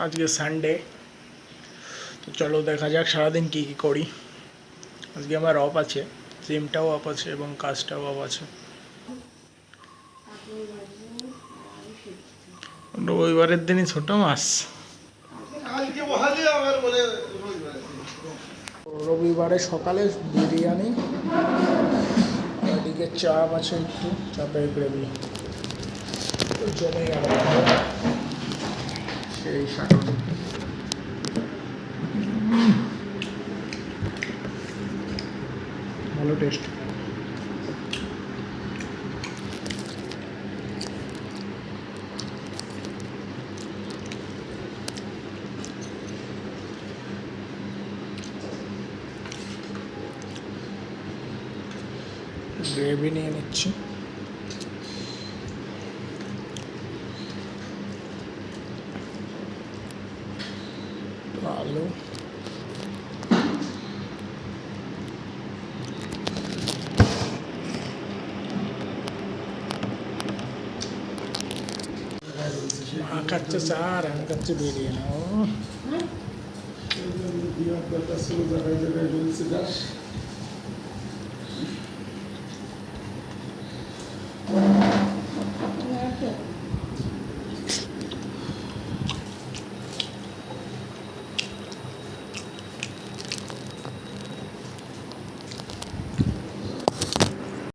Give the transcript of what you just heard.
আজকে সানডে, তো চলো দেখা যাক সারাদিন কী কী করি। আজকে আমার অফ আছে, জিমটাও অফ আছে এবং কাজটাও অফ আছে। রবিবারের দিনই ছোট মাছ। রবিবারে সকালে বিরিয়ানি, এদিকে চাপ আছে, একটু চাপের গ্রেভি, জমে গেল সেই সাটনি। ভালো টেস্ট। গ্রেভি নিয়ে নিচ্ছি। আলু, খাচ্ছে স্যার, আমি খাচ্ছি বিরিয়ানি।